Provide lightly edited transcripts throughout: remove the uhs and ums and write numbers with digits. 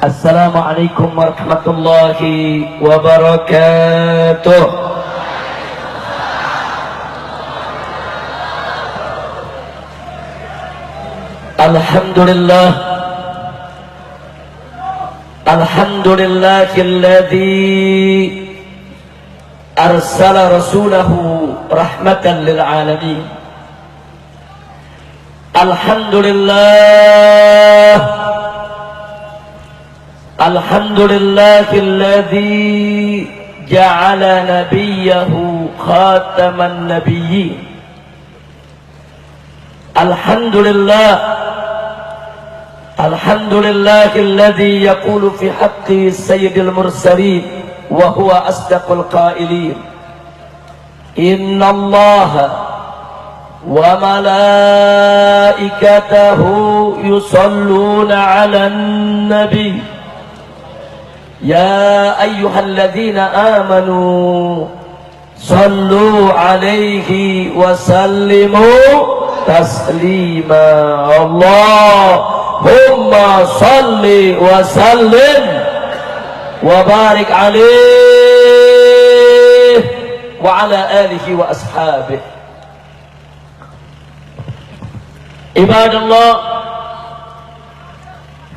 Assalamualaikum warahmatullahi wabarakatuh. Alhamdulillah, alhamdulillahilladzi arsala rasulahu rahmatan lil alamin. Alhamdulillah, alhamdulillahilladzi ja'ala nabiyyahu khataman nabiyyin. Alhamdulillah, alhamdulillahilladzi yaqulu fi haqqi sayyidil mursalin wa huwa asdaqul qailin. Innallaha wa malaikatahu yusalluna 'alan nabi. Ya ayyuhalladzina amanu sallu 'alaihi wa sallimu taslima. Allahumma salli wa sallim wa barik alaihi wa ala alihi wa ashabihi. Ibadallah,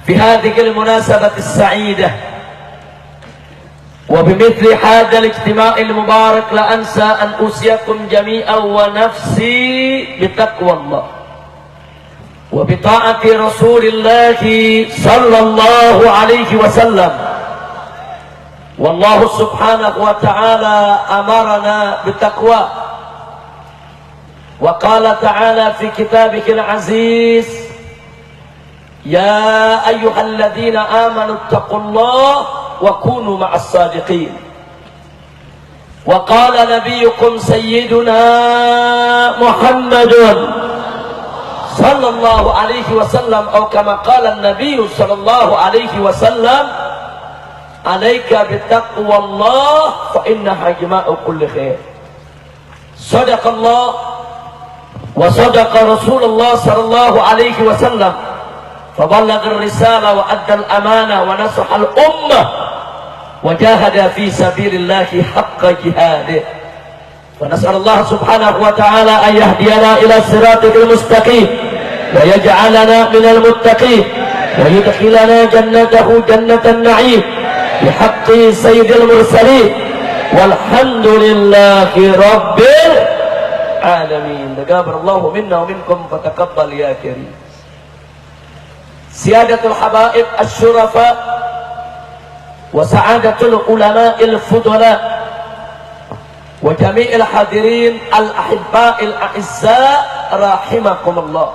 fi hadhihi al-munasabati as-sa'idة wa bimithli hadha al-ijtima' al-mubarak la ansa an usiyakum jami'an wa nafsi bitaqwallah wa bita'ati Rasulillah sallallahu alaihi wasallam. Wallahu subhanahu wa ta'ala amarana bitaqwa. Wa qala ta'ala fi kitabihil aziz, ya ayyuhalladzina amanu taqullaha wa kunu ma'as sadiqin. Wa qala nabiyyukum sayyiduna Muhammadun sallallahu alaihi wasallam, atau kama qala an-nabiyyu sallallahu alaihi wasallam, alaika bittaqwallah fa innaha jima'u kulli khair. Sadaqallah wa sadaqa Rasulullah sallallahu alaihi wasallam, fa ballagha ar-risala wa adda al-amana wa nasaha al-ummah wa jahada fi sabilillahi haqqa jihadih. Wa nas'alullah subhanahu wa ta'ala an yahdiyana ila siratil mustaqim wa yaj'alana minal muttaqin wa yudkhilana jannatahu jannatan na'im bihaqqi sayyidil mursalin walhamdulillahi rabbil alamin. Taqabbalallahu minna wa minkum fataqabbal ya karim. Siyadatul habaib asy-syurafa wa sa'adatul ulama'il fudala wa jami'il hadirin al-ahibba'il a'izza rahimakumullah.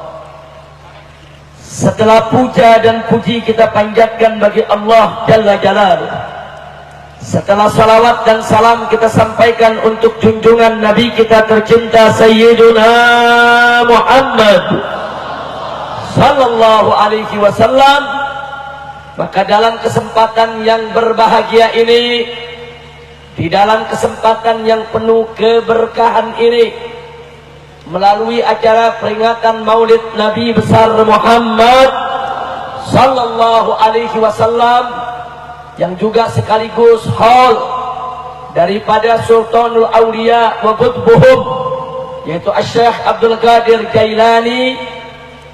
Setelah puja dan puji kita panjatkan bagi Allah Jalla Jalaluh, setelah salawat dan salam kita sampaikan untuk junjungan Nabi kita tercinta Sayyiduna Muhammad sallallahu alaihi wasallam, maka dalam kesempatan yang berbahagia ini, di dalam kesempatan yang penuh keberkahan ini, melalui acara peringatan Maulid Nabi besar Muhammad sallallahu alaihi wasallam, yang juga sekaligus hall daripada Sultanul Aulia wa Qutbuhum, yaitu Syekh Abdul Qadir Jailani,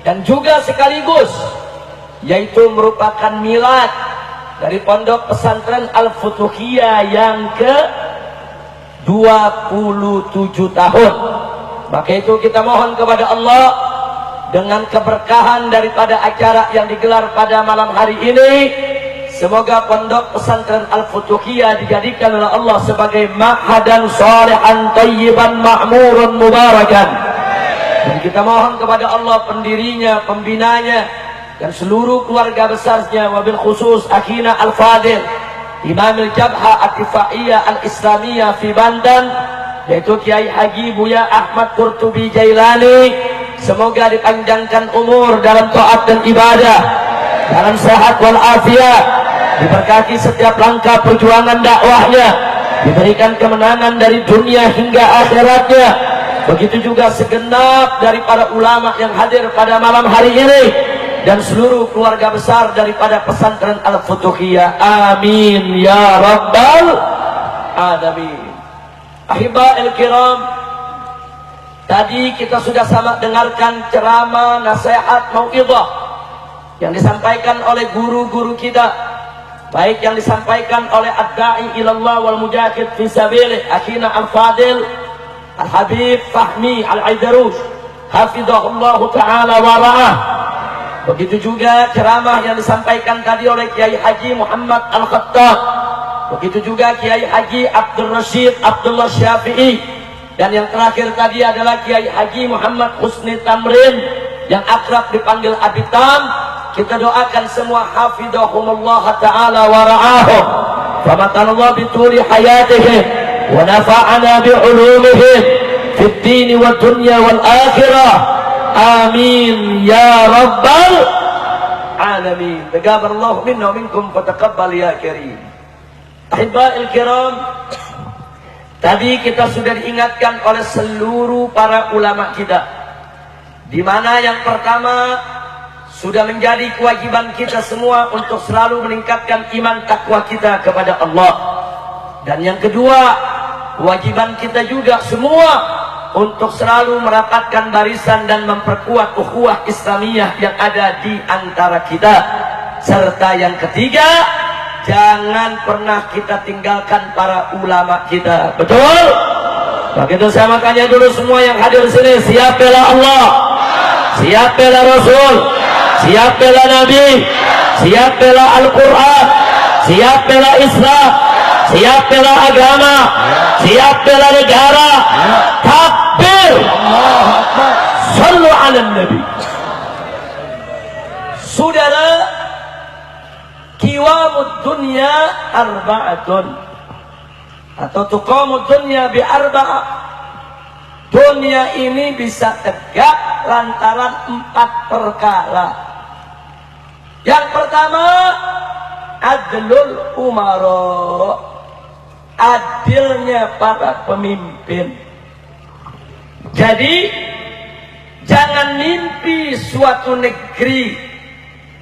dan juga sekaligus yaitu merupakan milad dari Pondok Pesantren Al-Futuhiyah yang ke 27 tahun. Maka itu kita mohon kepada Allah dengan keberkahan daripada acara yang digelar pada malam hari ini, semoga Pondok Pesantren Al-Futuhiyah dijadikan oleh Allah sebagai ma'hadan shalihan tayyiban ma'murun mubarakan. Dan kita mohon kepada Allah pendirinya, pembinanya, dan seluruh keluarga besarnya, wabil khusus akhina Al-Fadil Imam Al-Jabha At-Tifaiyah Al-Islamiyah fi Banten, yaitu Kiai Haji Buya Ahmad Qurtubi Jailani. Semoga dipanjangkan umur dalam taat dan ibadah, dalam sehat wal afiat, diberkati setiap langkah perjuangan dakwahnya, diberikan kemenangan dari dunia hingga akhiratnya. Begitu juga segenap dari para ulama yang hadir pada malam hari ini, dan seluruh keluarga besar daripada pesantren Al-Futuhiyah. Amin ya rabbal alamin. Ahiba'il kiram, tadi kita sudah sama dengarkan ceramah, nasihat, mau'idhah yang disampaikan oleh guru-guru kita, baik yang disampaikan oleh ad-da'i ilallah wal mujahid fi sabilih akhina al-fadil Al-Habib Fahmi Al-Aidarush hafizahullah ta'ala wa ra'ah. Begitu juga ceramah yang disampaikan tadi oleh Kiai Haji Muhammad Al-Khattab, begitu juga Kiai Haji Abdul Rashid Abdullah Syafi'i, dan yang terakhir tadi adalah Kiai Haji Muhammad Husni Tamrin yang akrab dipanggil Abitam. Kita doakan semua hafidhahumullah ta'ala wa ra'ahum, famatanallah bituli hayatihim wa nafa'ana bi'ulumihim fid dini wa dunya wal akhirah. Amin ya rabbal alamin. Taqabbalallahu minna wa minkum fataqabbal ya karim. Ahiba'il kiram, tadi kita sudah diingatkan oleh seluruh para ulama kita, di mana yang pertama sudah menjadi kewajiban kita semua untuk selalu meningkatkan iman takwa kita kepada Allah, dan yang kedua kewajiban kita juga semua untuk selalu merapatkan barisan dan memperkuat ukhuwah Islamiyah yang ada di antara kita, serta yang ketiga jangan pernah kita tinggalkan para ulama kita. Betul? Begitu saya makanya dulu semua yang hadir di sini, siap bela Allah, siap bela Rasul, siap bela Nabi, siap bela Al-Quran, siap bela Islam, siap bela agama, siap bela negara. Takbir, sallu ala Nabi. Saudara, qiwamud dunya arba'atun, atau tuqamud dunya bi arba'ah. Dunia ini bisa tegak lantaran 4 perkara. Yang pertama, adlul umara, adilnya para pemimpin. Jadi jangan mimpi suatu negeri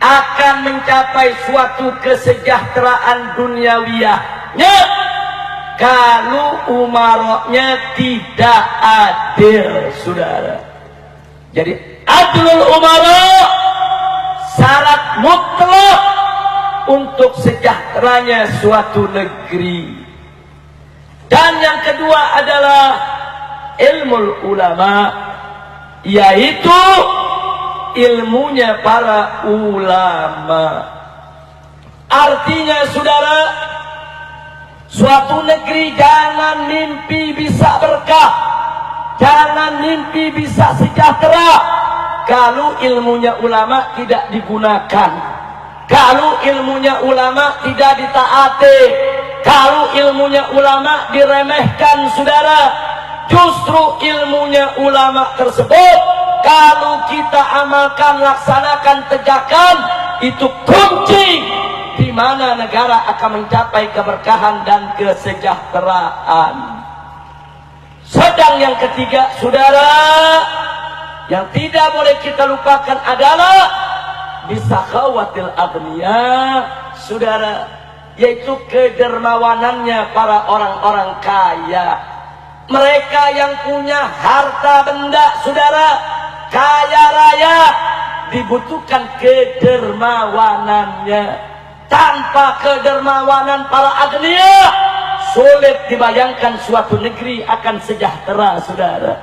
akan mencapai suatu kesejahteraan duniawiyahnya kalau umaroknya tidak adil, saudara. Jadi adlul umara syarat mutlak untuk sejahteranya suatu negeri. Dan yang kedua adalah ilmu ulama, yaitu ilmunya para ulama. Artinya saudara, suatu negeri jangan mimpi bisa berkah, jangan mimpi bisa sejahtera kalau ilmunya ulama tidak digunakan, kalau ilmunya ulama tidak ditaati, kalau ilmunya ulama diremehkan. Saudara, justru ilmunya ulama tersebut kalau kita amalkan, laksanakan, tegakkan, itu kunci di mana negara akan mencapai keberkahan dan kesejahteraan. Sedang yang ketiga, saudara, yang tidak boleh kita lupakan adalah bisakhawatil agniya, saudara, yaitu kedermawanannya para orang-orang kaya. Mereka yang punya harta benda, saudara, kaya raya, dibutuhkan kedermawanannya. Tanpa kedermawanan para agniya, sulit dibayangkan suatu negeri akan sejahtera, saudara.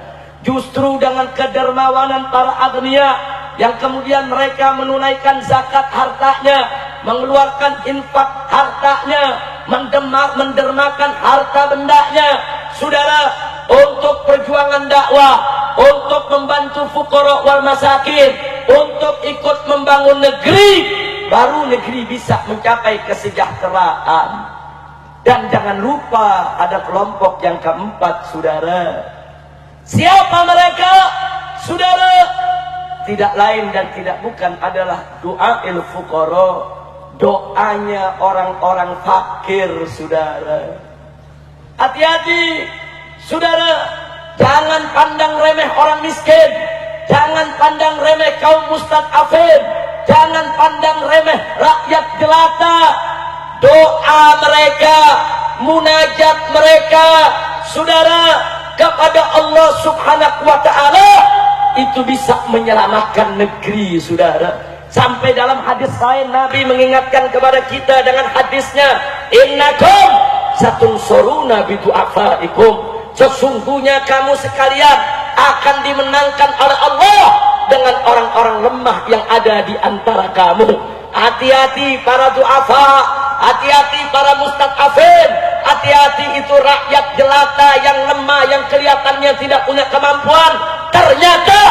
Justru dengan kedermawanan para agniya, yang kemudian mereka menunaikan zakat hartanya, mengeluarkan infak hartanya, mendermakan harta bendanya, saudara, untuk perjuangan dakwah, untuk membantu fuqara wal masakin, untuk ikut membangun negeri, baru negeri bisa mencapai kesejahteraan. Dan jangan lupa ada kelompok yang keempat, saudara. Siapa mereka, saudara? Tidak lain dan tidak bukan adalah doa il fuqara, doanya orang-orang fakir, saudara. Hati-hati, saudara, jangan pandang remeh orang miskin, jangan pandang remeh kaum mustad'afin, Jangan pandang remeh rakyat jelata. Doa mereka, munajat mereka, saudara, kepada Allah subhanahu wa ta'ala, itu bisa menyelamatkan negeri, saudara. Sampai dalam hadis lain Nabi mengingatkan kepada kita dengan hadisnya, innakum satunsuruna bidu'afaikum, sesungguhnya kamu sekalian akan dimenangkan oleh Allah dengan orang-orang lemah yang ada di antara kamu. Hati-hati para du'afa, hati-hati para mustad'afin, hati-hati itu rakyat jelata yang lemah, yang kelihatannya tidak punya kemampuan. Ternyata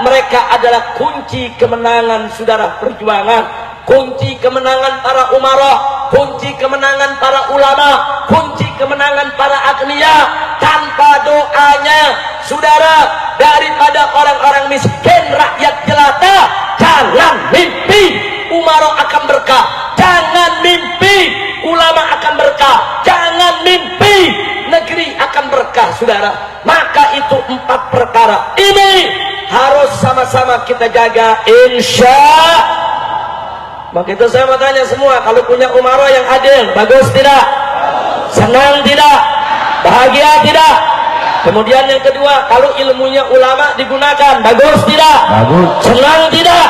mereka adalah kunci kemenangan, saudara, perjuangan, kunci kemenangan para umarah, kunci kemenangan para ulama, kunci kemenangan para agniya. Tanpa doanya, saudara, daripada orang-orang miskin, rakyat jelata, jangan mimpi umarah akan berkah, jangan mimpi ulama akan berkah, jangan mimpi negeri akan berkah, saudara. Maka itu 4 perkara ini harus sama-sama kita jaga, insya. Maka itu saya mau tanya semua, kalau punya umarah yang adil, bagus tidak? Senang tidak? Bahagia tidak? Kemudian yang kedua, kalau ilmunya ulama digunakan, bagus tidak? Bagus. Senang tidak?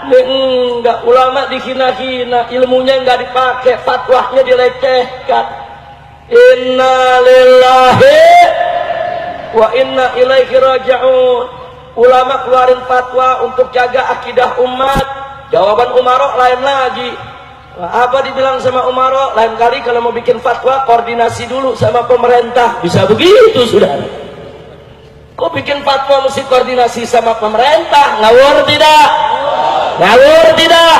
Enggak, ulama dihina-hina, ilmunya enggak dipakai, fatwanya dilecehkan. Inna lillahi wa inna ilaihi raji'un. Ulama keluarin fatwa untuk jaga akidah umat. Jawaban umarok lain lagi. Apa dibilang sama umarok? Lain kali kalau mau bikin fatwa, koordinasi dulu sama pemerintah. Bisa begitu, saudara. Kok bikin fatwa mesti koordinasi sama pemerintah? Ngawur tidak? Ngawur tidak?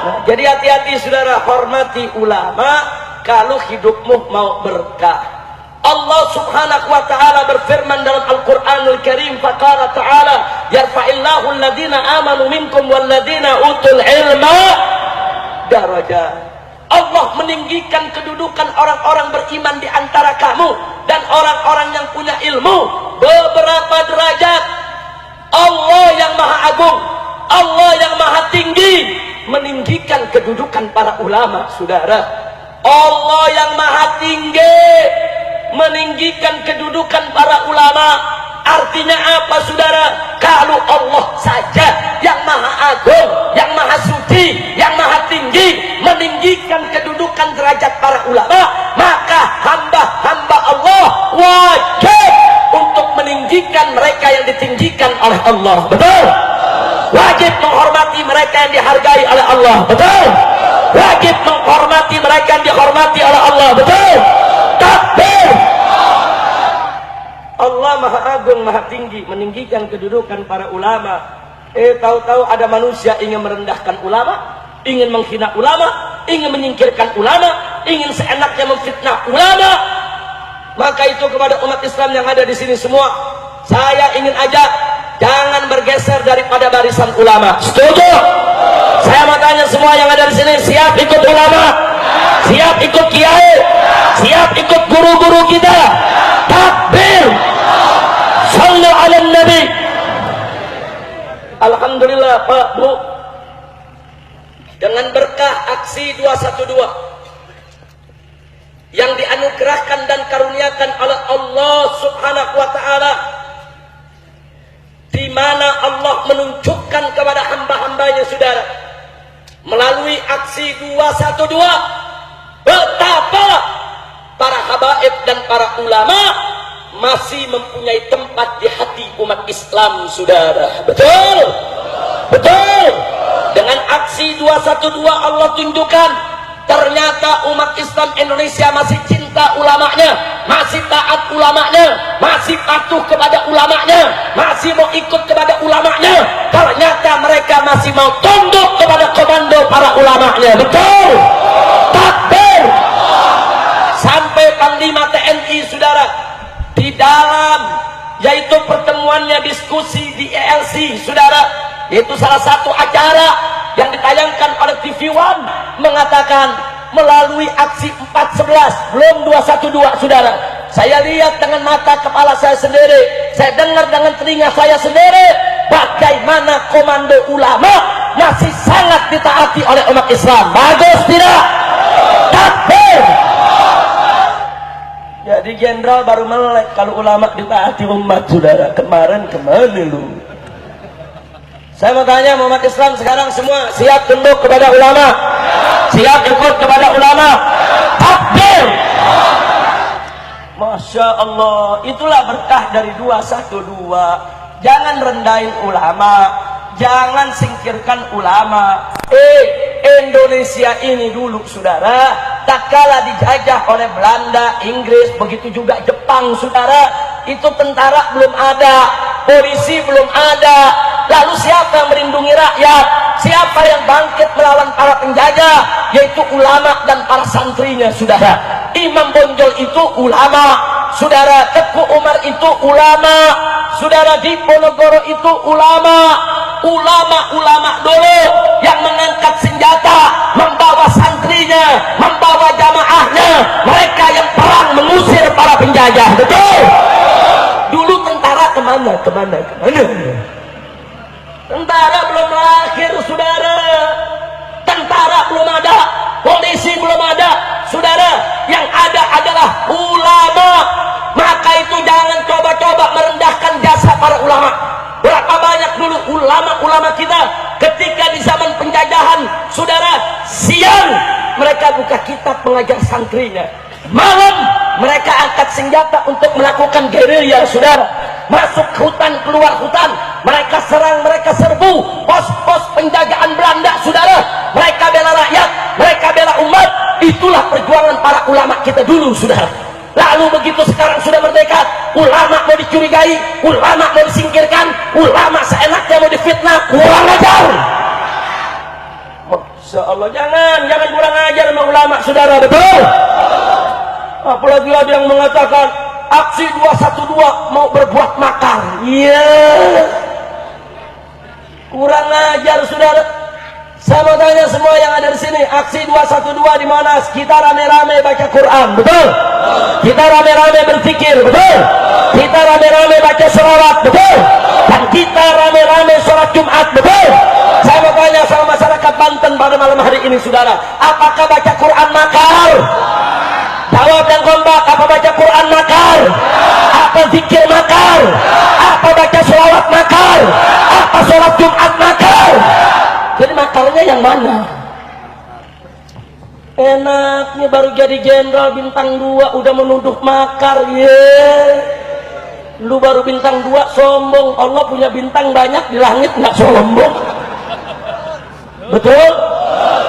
Nah, jadi hati-hati, saudara, hormati ulama kalau hidupmu mau berkah. Allah subhanahu wa ta'ala berfirman dalam Al-Quranul Karim, faqala ta'ala, yarfa'illahu alladhina amanu minkum walladhina utul ilma darajat. Allah meninggikan kedudukan orang-orang beriman di antara kamu dan orang-orang yang punya ilmu beberapa derajat. Allah yang maha agung, Allah yang maha tinggi meninggikan kedudukan para ulama, saudara. Allah yang maha tinggi meninggikan kedudukan para ulama. Artinya apa, saudara? Kalau Allah saja yang maha agung, yang maha suci, yang maha tinggi meninggikan kedudukan derajat para ulama, maka hamba-hamba Allah wajib untuk meninggikan mereka yang ditinggikan oleh Allah. Betul? Wajib menghormati mereka yang dihargai oleh Allah. Betul? Wajib menghormati mereka yang dihormati oleh Allah. Betul? Takbir! Allah maha agung, maha tinggi meninggikan kedudukan para ulama. Tahu-tahu ada manusia ingin merendahkan ulama, ingin menghina ulama, ingin menyingkirkan ulama, ingin seenaknya memfitnah ulama. Maka itu kepada umat Islam yang ada di sini semua, saya ingin ajak, jangan bergeser daripada barisan ulama. Setuju? Saya mau tanya semua yang ada di sini, siap ikut ulama? Siap ikut kiai? Siap ikut guru-guru kita? Takbir! Sallu ala Nabi. Alhamdulillah, Pak, Bu, dengan berkah aksi 212 yang dianugerahkan dan karuniakan oleh Allah subhanahu wa ta'ala, di mana Allah menunjukkan kepada hamba-hambanya, saudara, melalui aksi 212, betapa para habaib dan para ulama masih mempunyai tempat di hati umat Islam, saudara. Betul? Betul? Dengan aksi 212 Allah tunjukkan ternyata umat Islam Indonesia masih cinta ulamanya, masih taat ulamanya, masih patuh kepada ulamanya, masih mau ikut kepada ulamanya. Ternyata mereka masih mau tunduk kepada komando para ulamanya. Betul? Takbir! Sampai Panglima TNI, saudara, di dalam yaitu pertemuannya diskusi di ELC, saudara, yaitu salah satu acara yang ditayangkan oleh TV One, mengatakan melalui aksi 411 belum 212, saudara, saya lihat dengan mata kepala saya sendiri, saya dengar dengan telinga saya sendiri bagaimana komando ulama masih sangat ditaati oleh umat Islam. Bagus tidak? Takbir. Jadi jenderal baru melek kalau ulama ditaati umat, saudara. Kemarin kemana lu? Saya mau tanya umat Islam sekarang semua siap tunduk kepada ulama? Siap ikut kepada ulama? Takbir. Masya Allah, itulah berkah dari 212. Jangan rendahin ulama, jangan singkirkan ulama. Indonesia ini dulu, saudara, tak kala dijajah oleh Belanda, Inggris, begitu juga Jepang, saudara, itu tentara belum ada, polisi belum ada. Lalu siapa yang melindungi rakyat? Siapa yang bangkit melawan para penjajah? Yaitu ulama dan para santrinya, saudara. Imam Bonjol itu ulama, saudara. Teguh Umar itu ulama, saudara. Diponegoro itu ulama. Ulama-ulama dulu yang mengangkat senjata, membawa santrinya, membawa jamaahnya. Mereka yang perang mengusir para penjajah, betul? Dulu tentara kemana? Tentara belum lahir, saudara. Tentara belum ada, polisi belum ada, saudara. Yang ada adalah ulama. Maka itu jangan coba-coba merendahkan jasa para ulama. Berapa banyak dulu ulama-ulama kita ketika di zaman penjajahan, saudara, siang mereka buka kitab mengajar santrinya, malam mereka angkat senjata untuk melakukan gerilya, saudara. Masuk ke hutan, keluar hutan, mereka serang, mereka serbu pos-pos penjagaan Belanda, saudara. Mereka bela rakyat, mereka bela umat. Itulah perjuangan para ulama kita dulu, saudara. Lalu begitu sekarang sudah merdeka, ulama mau dicurigai, ulama mau disingkirkan, ulama seenaknya mau difitnah, kurang ajar. Masya Allah, jangan kurang ajar sama ulama, saudara, betul? Apalagi ada yang mengatakan aksi 212 mau berbuat makar. Iya, kurang ajar, saudara. Saya mau tanya semua yang ada di sini, aksi 212 di mana? Kita rame-rame baca Quran, betul? Kita rame-rame berzikir, betul? Kita rame-rame baca sholawat, betul? Dan kita rame-rame sholat Jumat, betul? Saya mau tanya sama masyarakat Banten pada malam hari ini, saudara, apakah baca Quran makar? Jawab yang kompak, apa baca Quran makar? Apa zikir makar? Apa baca sholawat makar? Apa sholat Jumat makar? Jadi makarnya yang mana? Enaknya baru jadi jenderal bintang 2 udah menuduh makar. Lu baru bintang 2 sombong. Allah punya bintang banyak di langit, nggak sombong. Betul?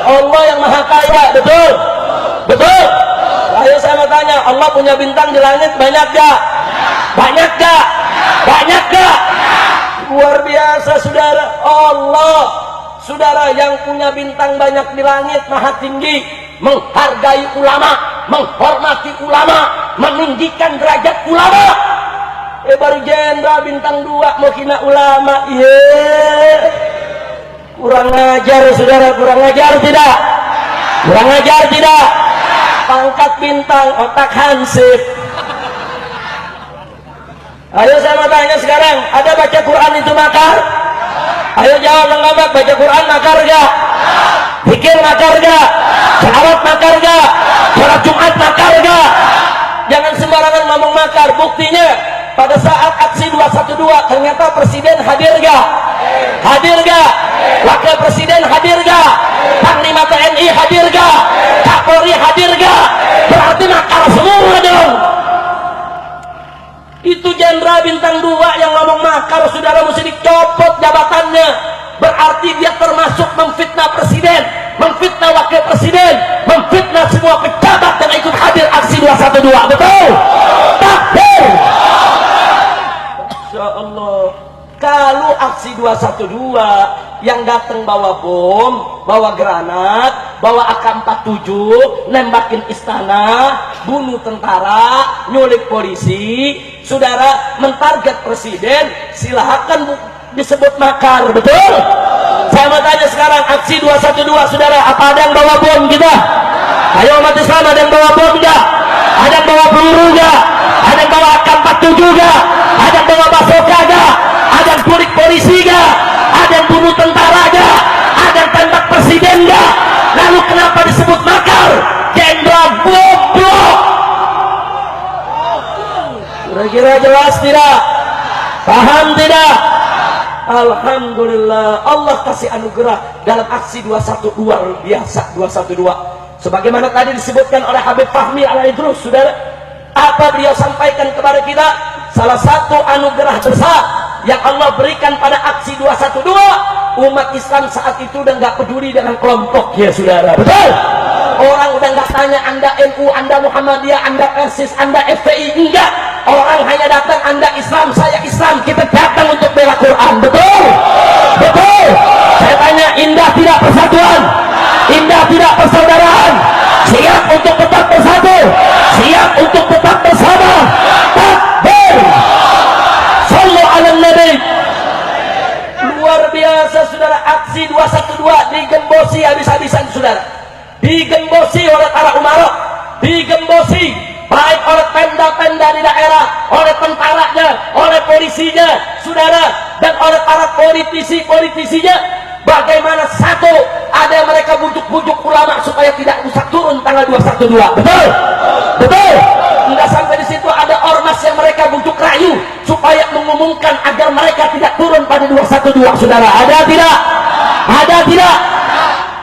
Allah yang maha kaya, betul? Betul? Ayo saya mau tanya, Allah punya bintang di langit banyak gak? Banyak gak? Banyak gak? Luar biasa, saudara. Allah, saudara, yang punya bintang banyak di langit, maha tinggi, menghargai ulama, menghormati ulama, meninggikan derajat ulama. Baru jenderal bintang 2 mau hina ulama. Kurang ajar, saudara, kurang ajar tidak? Kurang ajar tidak? Pangkat bintang, otak hansip. Ayo saya mau tanya sekarang, ada baca Quran itu makar? Ayo jawab lengkap, baca Quran makar gak? Zikir makar gak? Sholawat makar gak? Sholat Jumat makar gak? Jangan sembarangan ngomong makar. Buktinya pada saat aksi 212 ternyata presiden hadir gak? Hadir gak? Wakil presiden hadir gak? Panglima TNI hadir gak? Kapolri hadir gak? Berarti makar semua dong. Itu jenderal bintang 2 yang ngomong makar, saudara, mesti dicopot jabatannya. Berarti dia termasuk memfitnah presiden, memfitnah wakil presiden, memfitnah semua pejabat yang ikut hadir aksi 212, betul? Takbir. Masya Allah. Kalau aksi 212 yang datang bawa bom, bawa granat, bawa AK-47, nembakin istana, bunuh tentara, nyulik polisi, saudara, mentarget presiden, silahkan disebut makar, betul? Saya mau tanya sekarang, aksi 212, saudara, apa ada yang bawa bom kita? Ayo umat Islam, ada yang bawa bom gak? Ada yang bawa peluru gak? Ada yang bawa AK-47 gak? Ada yang bawa basoka gak? Ada yang kulik polisi gak? Ada yang bunuh tentara gak? Sudah jelas tidak? Paham tidak? Alhamdulillah, Allah kasih anugerah dalam aksi 21 luar biasa. 212 sebagaimana tadi disebutkan oleh Habib Fahmi Al-Idrus. Saudara, apa beliau sampaikan kepada kita? Salah satu anugerah besar yang Allah berikan pada aksi 212, umat Islam saat itu udah nggak peduli dengan kelompok, ya saudara. Betul? Orang udah nggak tanya Anda NU, Anda Muhammadiyah, Anda Persis, Anda FPI. Enggak. Orang hanya datang, Anda Islam, saya Islam, kita datang untuk bela Quran. Betul? Betul? Saya tanya, indah tidak persatuan? Indah tidak persaudaraan? Siap untuk tetap bersatu? Siap untuk tetap bersama? Takbir! Sallu ala Nabi. Luar biasa saudara, aksi 212 digembosi habis-habisan saudara. Digembosi oleh para umarok, digembosi baik oleh pemda-pemda di daerah, oleh tentaranya, oleh polisinya, saudara, dan oleh para politisi-politisinya. Bagaimana satu, ada mereka bujuk-bujuk ulama supaya tidak usah turun tanggal 212. Betul? Betul? Enggak sampai di situ, ada ormas yang mereka bujuk rayu supaya mengumumkan agar mereka tidak turun pada 212. Saudara, ada tidak? Ada tidak?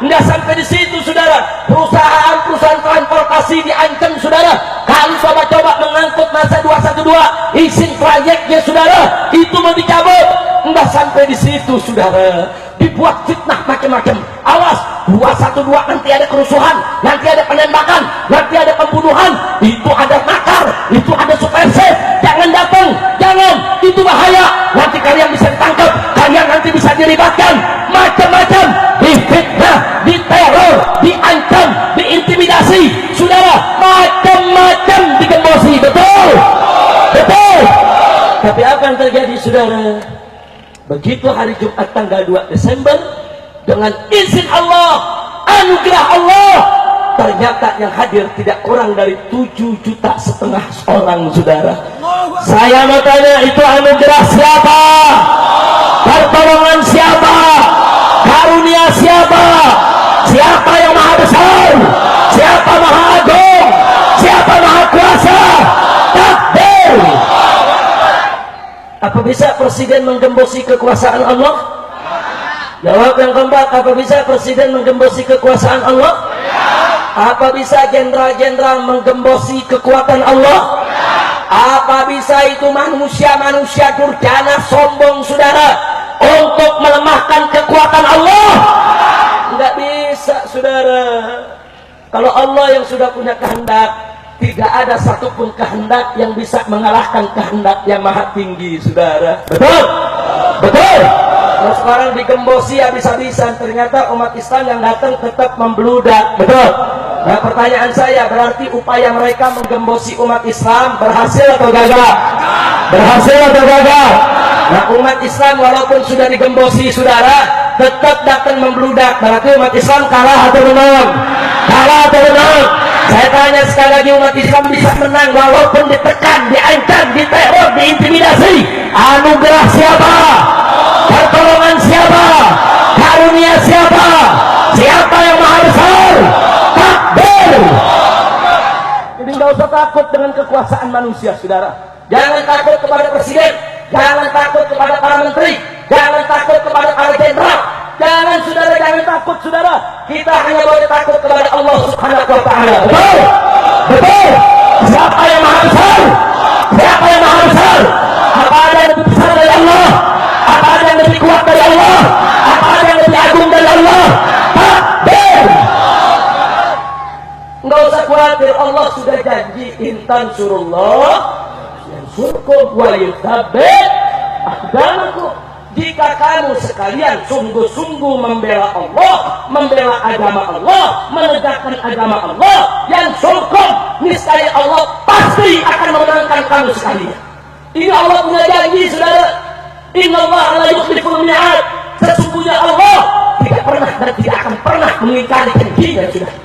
Enggak sampai di situ, saudara. Perusahaan-perusahaan transportasi diancam, saudara. Kalau coba-coba mengangkut masa 212, izin trayeknya, saudara, itu mau dicabut. Enggak sampai di situ, saudara. Dibuat fitnah macam-macam. Awas, 212 nanti ada kerusuhan, nanti ada penembakan, nanti ada pembunuhan. Itu ada makar, itu ada subversif. Jangan datang, jangan. Itu bahaya. Nanti kalian bisa ditangkap, kalian nanti bisa dilibatkan. Macam-macam. Difitnah, diteror, diancam, diintimidasi, saudara, macam-macam digembosi. Betul? Betul? Tapi apa yang terjadi, saudara? Begitu hari Jumat tanggal 2 Desember, dengan izin Allah, anugerah Allah, ternyata yang hadir tidak kurang dari 7,5 juta orang, saudara. Saya mau tanya, itu anugerah siapa? Pertolongan siapa? Karunia siapa? Siapa yang maha besar? Siapa maha agung? Siapa maha kuasa? Takbir! Apa bisa presiden menggembosi kekuasaan Allah? Jawab yang keempat, apa bisa presiden menggembosi kekuasaan Allah? Apa bisa jenderal-jenderal menggembosi kekuatan Allah? Apa bisa itu manusia-manusia durjana sombong, saudara, untuk melemahkan kekuatan Allah? Enggak bisa, saudara. Kalau Allah yang sudah punya kehendak, tidak ada satupun kehendak yang bisa mengalahkan kehendak yang maha tinggi, saudara. Betul? Betul? Terus sekarang digembosi habis-habisan, ternyata umat Islam yang datang tetap membludak. Betul? Nah, pertanyaan saya, berarti upaya mereka menggembosi umat Islam berhasil atau gagal? Berhasil atau gagal? Nah, umat Islam walaupun sudah digembosi, saudara, tetap datang membludak. Berarti umat Islam kalah atau menang? Kalah atau menang? Saya tanya sekali lagi, umat Islam bisa menang walaupun ditekan, diancam, diteror, diintimidasi. Anugerah siapa? Pertolongan siapa? Karunia siapa? Siapa yang maha besar? Takbir! Jadi nggak usah takut dengan kekuasaan manusia, saudara. Jangan takut kepada presiden, jangan takut kepada para menteri, jangan takut kepada para jenderal. Jangan, saudara, jangan takut, saudara. Kita hanya boleh takut kepada Allah Subhanahu wa ta'ala. Betul? Betul? Siapa yang maha besar? Siapa yang maha besar? Apa ada yang lebih besar dari Allah? Apa ada yang lebih kuat dari Allah? Apa ada yang lebih agung dari Allah? Takbir! Enggak usah khawatir, Allah sudah janji, intan surullah yansurkum wa yuthabbit aqdamakum. Jika kamu sekalian sungguh-sungguh membela Allah, membela agama Allah, menegakkan agama Allah, yang surkum, niscaya Allah pasti akan memenangkan kamu sekalian. Ini Allah punya janji, saudara. Innallaha la yukhliful mi'ad. Sesungguhnya Allah tidak pernah dan tidak akan pernah mengingkari janjinya, saudara.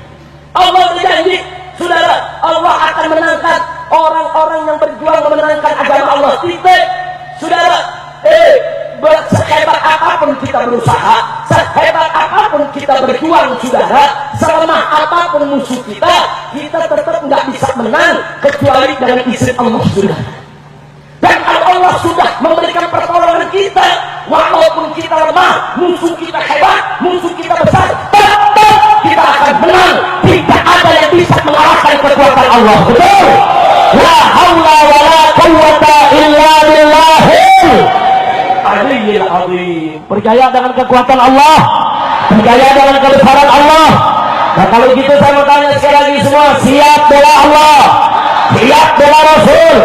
Allah berjanji, saudara, Allah akan menangkan orang-orang yang berjuang memenangkan agama Allah. Titik, saudara. Sehebat apapun kita berusaha, sehebat apapun kita berjuang, saudara, selemah apapun musuh kita, kita tetap nggak bisa menang kecuali dengan izin Allah, saudara. Dan kalau Allah sudah memberikan pertolongan kita, walaupun kita lemah, musuh kita hebat, musuh kita besar, tetap kita akan menang. Tidak ada yang bisa mengalahkan kekuatan Allah. Betul? La haula wa la quwwata illa billahil aliyyil azim. Percaya dengan kekuatan Allah, percaya dengan kebesaran Allah. Nah kalau gitu saya mau tanya sekali lagi semua, siap bela Allah, siap bela Rasul,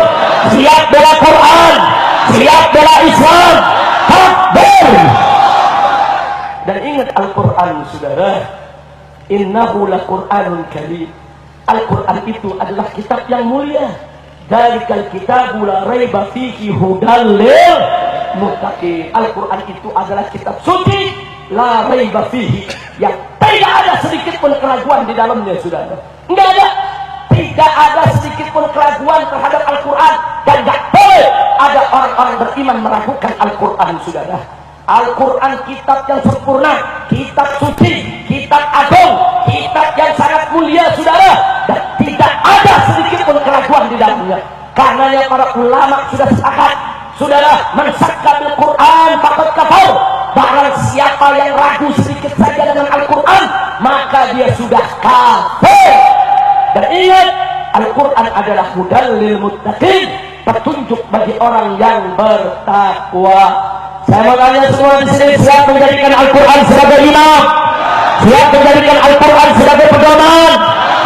siap bela Quran, siap bela Islam. Takbir. Dan ingat Al-Quran, saudara, innahu laqur'anun karim. Al-Quran itu adalah kitab yang mulia. Dzalikal kitabu la raiba fihi hudal lil muttaqin. Al-Quran itu adalah kitab suci, la raiba fihi, yang tidak ada sedikit pun keraguan di dalamnya, saudara. Enggak ada. Tidak ada sedikit pun keraguan terhadap Al-Quran. Dan tidak boleh ada orang-orang beriman meragukan Al-Quran, saudara. Al-Quran kitab yang sempurna, kitab suci, kitab agung, kitab yang sangat mulia, saudara. Dan tidak ada sedikit pun keraguan di dalamnya. Karenanya para ulama sudah sepakat, saudara, man syakka bil Quran faqad kafar. Barang siapa yang ragu sedikit saja dengan Al-Quran, maka dia sudah kafir. Dan ingat, Al-Quran adalah hudal lil muttaqin, petunjuk bagi orang yang bertakwa. Saya mau tanya semua di sini, siap menjadikan Al-Quran sebagai imam, siap menjadikan Al-Quran sebagai pedoman,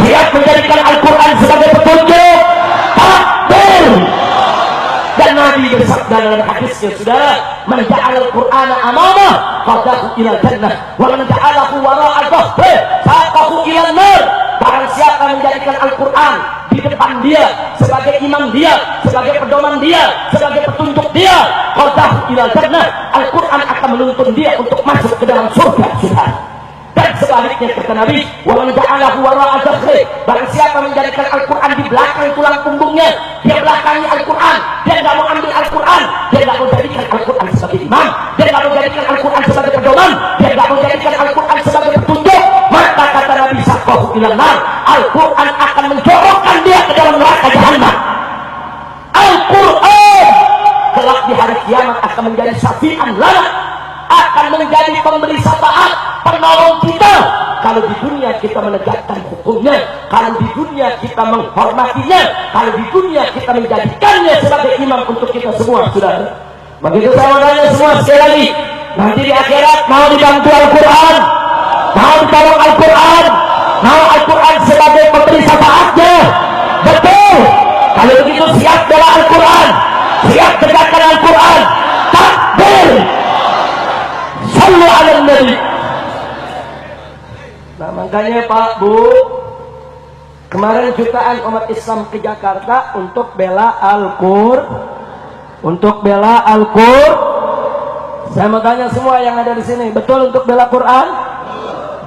siap menjadikan Al-Quran sebagai petunjuk? Takbir. Dan Nabi bersabda dalam hadisnya, saudara, man ja'ala al-Qur'ana amamah qadahu ila jannah wa man ja'alahu wara'a dhahrihi saqahu ila an-nar. Barang siapa menjadikan Al-Quran di depan dia, sebagai imam dia, sebagai pedoman dia, sebagai petunjuk dia, qadahu ila jannah, Al-Quran akan menuntun dia untuk masuk ke dalam surga, saudara. Dan sebaliknya kata Nabi, wa man ja'alahu wara'a dhahrihi, barang siapa menjadikan Al-Quran di belakang tulang punggungnya, dia belakangi Al-Quran, dia tidak mau ambil Al-Quran, dia tidak mau jadikan Al-Quran sebagai imam, dia tidak mau jadikan Al-Quran sebagai pedoman, dia tidak mau jadikan Al-Quran sebagai petunjuk, maka kata Nabi saqahu ila nar, Al-Quran akan menjorokkan dia ke dalam neraka jahanam. Al-Quran kelak di hari kiamat akan menjadi syafi'an lana, akan menjadi pemberi syafaat, penolong kita. Kalau di dunia kita menegakkan hukumnya, kalau di dunia kita menghormatinya, kalau di dunia kita menjadikannya sebagai imam untuk kita semua, saudara. Begitu saya mau tanya semua sekali lagi, nanti di akhirat mau dibantu Al-Quran, mau ditolong Al-Quran, mau Al-Quran sebagai pemberi syafaatnya? Betul. Kalau begitu siap bela Al-Quran, siap tegakkan Al-Quran. Takbir. Sallu ala Nabi. Nah makanya Pak Bu, kemarin jutaan umat Islam ke Jakarta untuk bela Al-Quran, untuk bela Al-Quran. Saya mau tanya semua yang ada di sini, betul untuk bela Quran?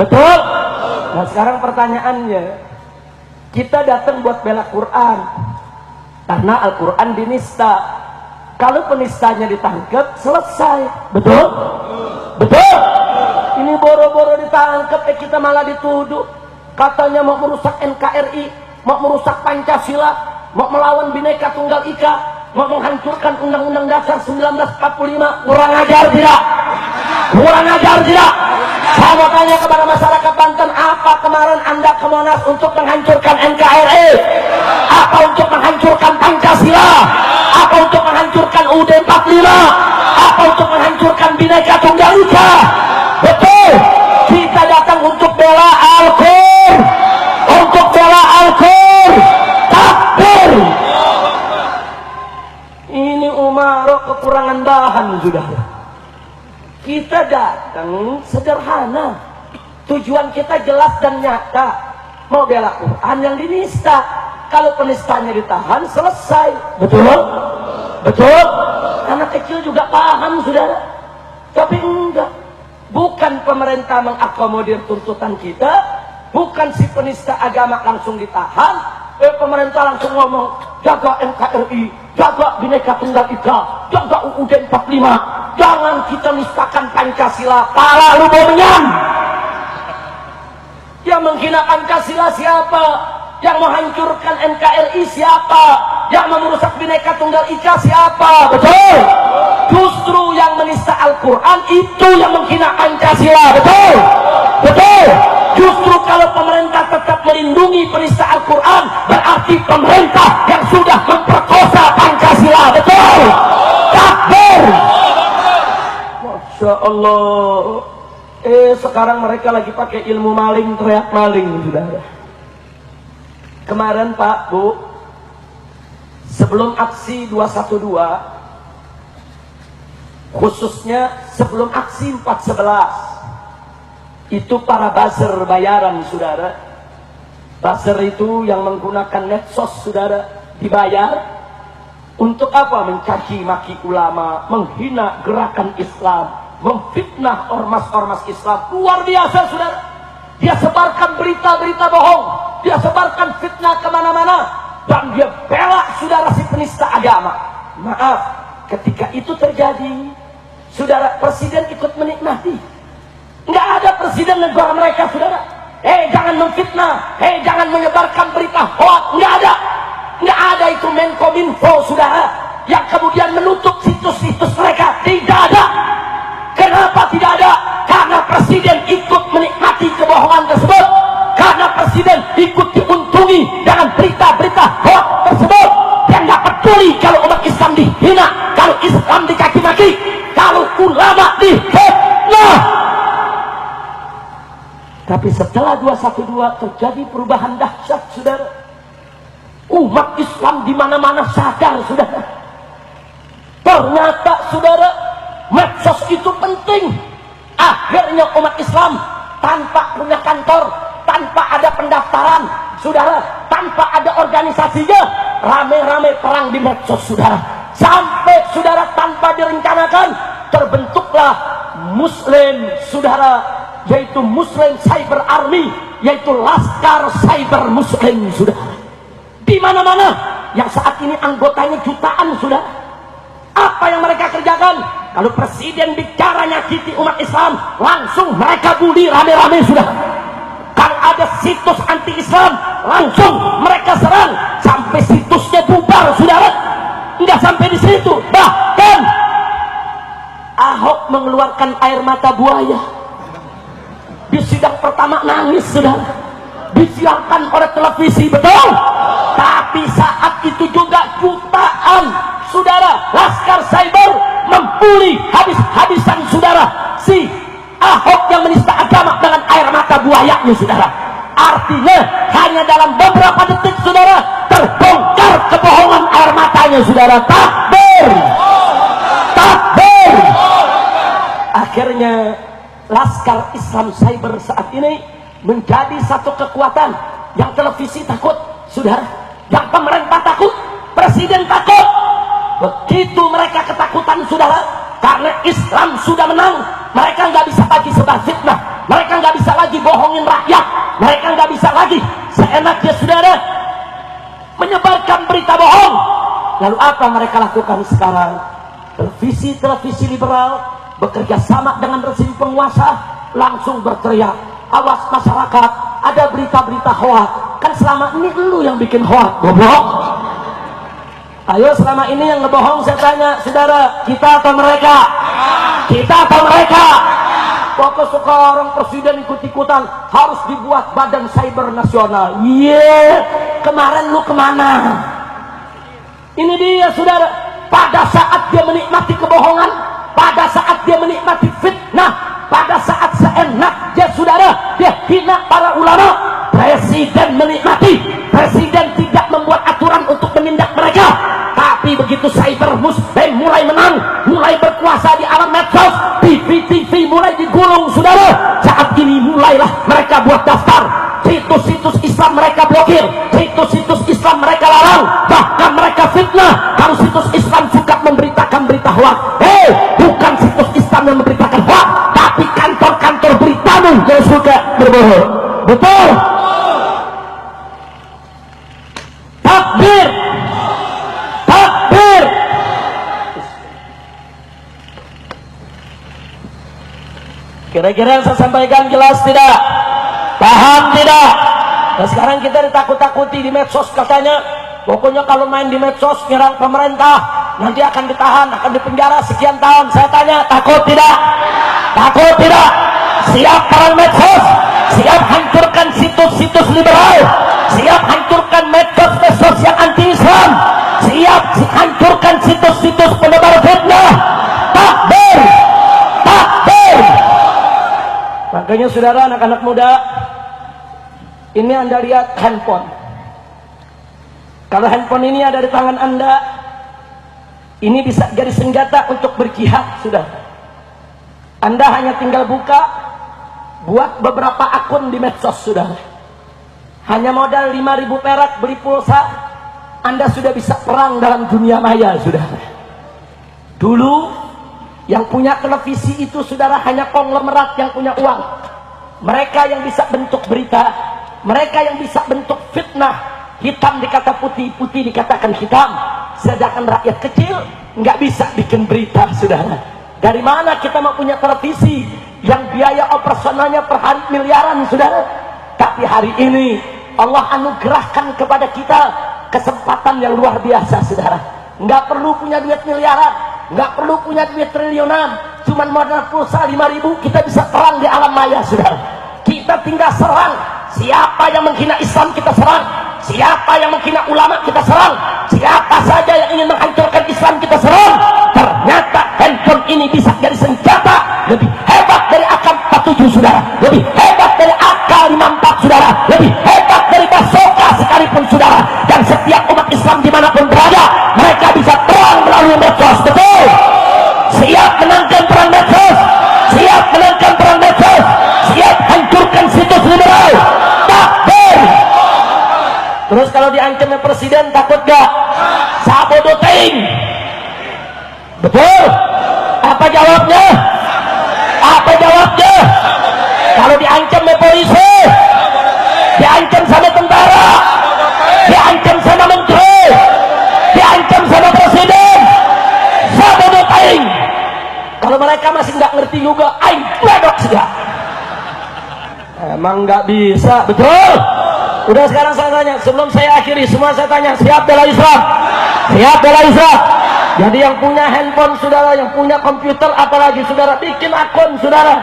Betul? Nah sekarang pertanyaannya, kita datang buat bela Quran karena Al-Quran dinista. Kalau penistanya ditangkap, selesai. Betul? Betul? Ini boro-boro ditangkap, kita malah dituduh katanya mau merusak NKRI, mau merusak Pancasila, mau melawan Bhinneka Tunggal Ika, mau menghancurkan Undang-Undang Dasar 1945. Kurang ajar tidak? Kurang ajar tidak? Saya mau tanya kepada masyarakat Banten, apa kemarin Anda ke Monas untuk menghancurkan NKRI? Apa untuk menghancurkan Pancasila? Apa untuk menghancurkan UUD 45? Apa untuk menghancurkan Bhinneka Tunggal Ika? Betul. Kita datang untuk bela Al-Qur, untuk bela Al-Qur. Takbir. Ini Umaro kekurangan bahan, sudah. Kita datang sederhana, tujuan kita jelas dan nyata, mau bela Quran yang dinista. Kalau penistanya ditahan, selesai. Betul? Betul? Anak kecil juga paham, saudara. Tapi enggak. Bukan pemerintah mengakomodir tuntutan kita, bukan si penista agama langsung ditahan, pemerintah langsung ngomong, jaga NKRI, jaga Bhinneka Tunggal Ika, jaga UUD 45, jangan kita nistakan Pancasila. Pala lu mau menyam. Yang menghina Pancasila siapa? Yang menghancurkan NKRI siapa? Yang mau merusak Bhinneka Tunggal Ika siapa? Betul. Justru yang menista Al-Quran itu yang menghina Pancasila. Betul. Betul. Justru kalau pemerintah tetap melindungi penista Al-Quran, berarti pemerintah yang sudah memperkosa Pancasila. Betul. Takbir. Masya Allah. Sekarang mereka lagi pakai ilmu maling, teriak maling, saudara. Kemarin Pak, Bu, sebelum aksi 212, khususnya sebelum aksi 411, itu para buzzer bayaran, saudara. Buzzer itu yang menggunakan medsos, saudara, dibayar untuk apa? Mencaci maki ulama, menghina gerakan Islam, memfitnah ormas-ormas Islam. Luar biasa, saudara. Dia sebarkan berita-berita bohong, dia sebarkan fitnah kemana-mana, dan dia bela saudara si penista agama. Maaf, ketika itu terjadi, saudara, presiden ikut menikmati. Nggak ada presiden negara mereka, saudara. Jangan memfitnah, jangan menyebarkan berita hoax. Nggak ada. Nggak ada itu Menkominfo, saudara, yang kemudian menutup situs-situs mereka. Tidak ada. Kenapa tidak ada? Karena presiden ikut menikmati kebohongan tersebut. Karena presiden ikut diuntungi dengan berita-berita hoax tersebut. Dia nggak peduli kalau umat Islam dihina, kalau Islam dicaci maki, kalau ulama difitnah. Tapi setelah 212 terjadi perubahan dahsyat, saudara. Umat Islam di mana-mana sadar, saudara. Ternyata, saudara, medsos itu penting. Akhirnya umat Islam tanpa punya kantor, tanpa ada pendaftaran, saudara, tanpa ada organisasinya, rame-rame perang di medsos, saudara. Sampai, saudara, tanpa direncanakan, terbentuklah Muslim, saudara, yaitu Muslim Cyber Army, yaitu Laskar Cyber Muslim, saudara. Di mana-mana, yang saat ini anggotanya jutaan, saudara. Apa yang mereka kerjakan? Kalau presiden bicara nyakiti umat Islam, langsung mereka bully rame-rame, sudah. Kalau ada situs anti-Islam, langsung mereka serang sampai situsnya bubar, saudara. Enggak sampai di situ, bahkan Ahok mengeluarkan air mata buaya. Di sidang pertama nangis, saudara. Disiarkan oleh televisi, betul. Tapi saat itu juga jutaan, saudara, Laskar Cyber membuli habis-habisan, saudara, si Ahok yang menista agama dengan air mata buayanya, saudara. Artinya hanya dalam beberapa detik, saudara, terbongkar kebohongan air matanya, saudara. Takbir, takbir. Akhirnya Laskar Islam Cyber saat ini menjadi satu kekuatan yang televisi takut, saudara, yang pemerintah takut, presiden takut. Begitu mereka ketakutan, saudara, karena Islam sudah menang. Mereka nggak bisa lagi sebar fitnah, mereka nggak bisa lagi bohongin rakyat, mereka nggak bisa lagi seenaknya, saudara, menyebarkan berita bohong. Lalu apa mereka lakukan sekarang? Televisi liberal bekerja sama dengan rezim penguasa, langsung berteriak, awas masyarakat, ada berita-berita hoax. Kan selama ini lu yang bikin hoax, goblok. Ayo, selama ini yang ngebohong, saya tanya, saudara, kita atau mereka? Kita atau mereka? Pokoknya sekarang presiden ikut-ikutan harus dibuat badan cyber nasional. Kemarin lu kemana? Ini dia, saudara. Pada saat dia menikmati kebohongan, pada saat dia menikmati fitnah, pada saat seenaknya, saudara, dia hina para ulama, presiden menikmati. Presiden tidak membuat aturan untuk menindak mereka. Tapi begitu Cyber Muslim mulai menang, mulai berkuasa di alam medsos, TV mulai digulung, saudara. Saat ini mulailah mereka buat daftar. Situs-situs Islam mereka blokir, situs-situs Islam mereka larang, bahkan mereka fitnah. Kalau situs Islam suka memberitakan berita hoax, bukan situs Islam yang memberitakan hoax, tapi kantor-kantor beritamu yang suka berbohong. Betul? Takbir, takbir. Kira-kira yang saya sampaikan jelas tidak? Paham tidak? Nah, sekarang kita ditakut-takuti di medsos, katanya Pokoknya kalau main di medsos nyerang pemerintah, nanti akan ditahan, akan dipenjara sekian tahun. Saya tanya, takut tidak? Takut tidak? Siap perang medsos? Siap hancurkan situs-situs liberal? Siap hancurkan medsos yang anti-Islam? Siap hancurkan situs-situs penebar fitnah? Takbir! Takbir! Makanya saudara, anak-anak muda, ini Anda lihat handphone. Kalau handphone ini ada di tangan Anda, ini bisa jadi senjata untuk berjihad, sudah. Anda hanya tinggal buka, buat beberapa akun di medsos, sudah. Hanya modal 5.000 perak beli pulsa, Anda sudah bisa perang dalam dunia maya, sudah. Dulu yang punya televisi itu, saudara, hanya konglomerat yang punya uang. Mereka yang bisa bentuk berita, mereka yang bisa bentuk fitnah. Hitam dikata putih, putih dikatakan hitam. Sedangkan rakyat kecil nggak bisa bikin berita, saudara. Dari mana kita mau punya televisi yang biaya operasionalnya per hari miliaran, saudara? Tapi hari ini Allah anugerahkan kepada kita kesempatan yang luar biasa, saudara. Nggak perlu punya duit miliaran, nggak perlu punya duit triliunan. Cuman modal pulsa 5.000 kita bisa perang di alam maya, saudara. Kita tinggal serang. Siapa yang menghina Islam kita serang. Siapa yang menghina ulama kita serang. Siapa saja yang ingin menghancurkan Islam kita serang. Ternyata handphone ini bisa jadi senjata lebih hebat dari AK-47, saudara. Lebih hebat dari AK-54, saudara. Lebih hebat dari bazooka sekalipun, saudara. Dan setiap umat Islam dimanapun berada, mereka bisa perang melalui medsos. Betul? Siap menangkan perang medsos. Siap menangkan perang medsos. Siap hancurkan situs liberal. Takbir! Terus kalau diancamnya presiden, takut gak? Sabodoting. Betul? Apa jawabnya? Apa jawabnya? Kalau diancamnya polisi, diancam sama tentara, diancam sama menteri, diancam sama presiden, sabodoting. Kalau mereka masih nggak ngerti juga, aing gledok sudah. Emang nggak bisa, betul? Udah, sekarang saya tanya, sebelum saya akhiri semua, saya tanya, siap bela Islam? Siap bela Islam? Jadi yang punya handphone, saudara, yang punya komputer, apalagi saudara, bikin akun, saudara.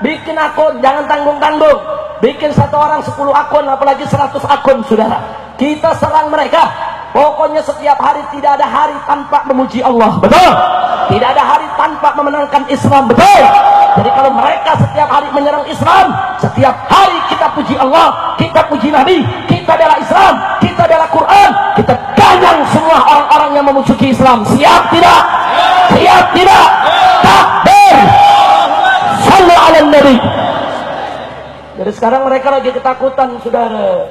Bikin akun, jangan tanggung-tanggung. Bikin 1 orang 10 akun, apalagi 100 akun, saudara. Kita serang mereka. Pokoknya setiap hari, tidak ada hari tanpa memuji Allah, betul? Tidak ada hari tanpa memenangkan Islam, betul? Jadi kalau mereka setiap hari menyerang Islam, setiap hari kita puji Allah, kita puji Nabi, kita bela Islam, kita bela Quran, kita ganyang semua orang-orang yang memusuhi Islam. Siap tidak? Siap tidak? Takbir! Sallu ala Nabi. Jadi sekarang mereka lagi ketakutan, saudara.